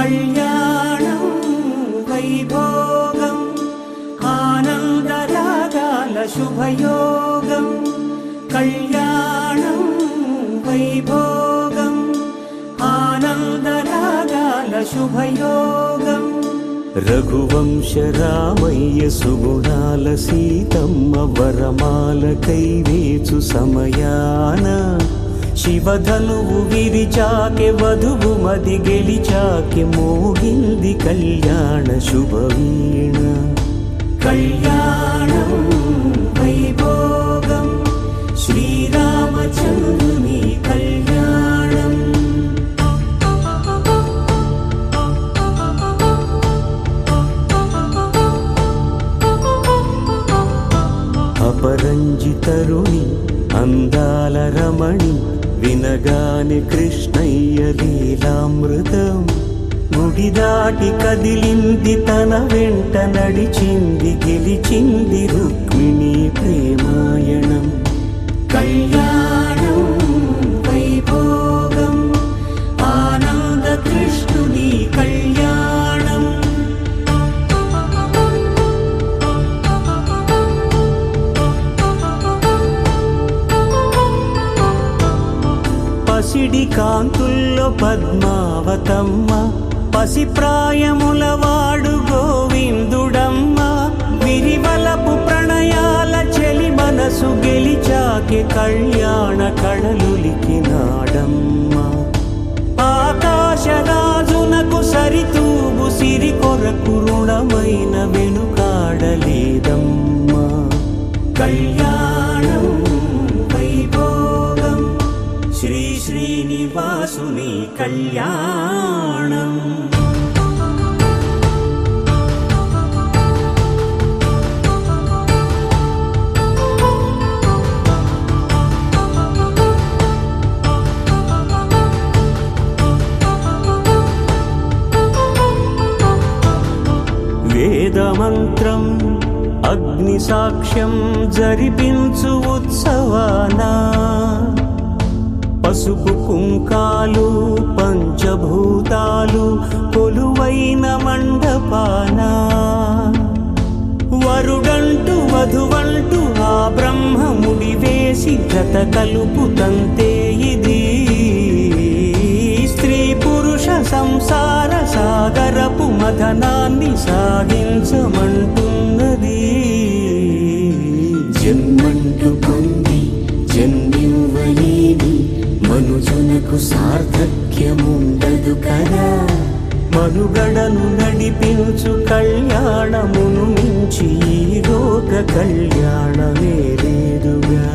కళ్యాణం వైభోగం ఆనందరాగాల శుభయోగం కళ్యాణం వైభోగం ఆనందరాగాల శుభయోగం రఘువంశ రామయ్య సుగుణాల సీతమ్మ వరమాల కైవేచు సమయాన శివధనువు విరిచాకె వధువు మది గెలిచాకె మోగింది కళ్యాణ శుభవీణ కళ్యాణం వైభోగం శ్రీరామచంద్రుని కళ్యాణం అపరంజితరుణి అందాల రమణి వినగాని కృష్ణయ్య లీలామృతం గుడి దాటి కదిలింది తన వెంట నడిచింది గెలిచింది రుక్మిణి ప్రేమాయణం కళ్యాణం వైభోగం ఆనంద కృష్ణుని కళ్యాణం పసిడి కాంతుల్లో పద్మావతమ్మ పసిప్రాయముల వాడు గోవిందుడమ్మ విరివలపు ప్రణయాల చెలి మనసు గెలిచాకె కళ్యాణ కళలులికినాడమ్మ ఆకాశరాజునకు సరితూగు సిరి కొరకు రుణమైన వెనుకాడలేదమ్మా కళ్యాణం వైభోగం శ్రీ శ్రీనివాసుని కళ్యాణం వేదమంత్రం అగ్ని సాక్ష్యం జరిపించు ఉత్సవానా పసుపు కుంకాలు పంచభూతాలు కొలువైన మండపాన వరుడంటూ వధువంటూ ఆ బ్రహ్మముడి వేసి జత కలుపుతంతే ఇది స్త్రీ పురుష సంసార సాగరపు మథనాన్ని సాగించమంటున్నది జన్మంటూ పొంది జన్మివ్వలేని మనుజునకు సార్థక్యముండదు కదా మనుగడను నడిపించు కళ్యాణమును మించి ఈ లోక కళ్యాణమే లేదుగా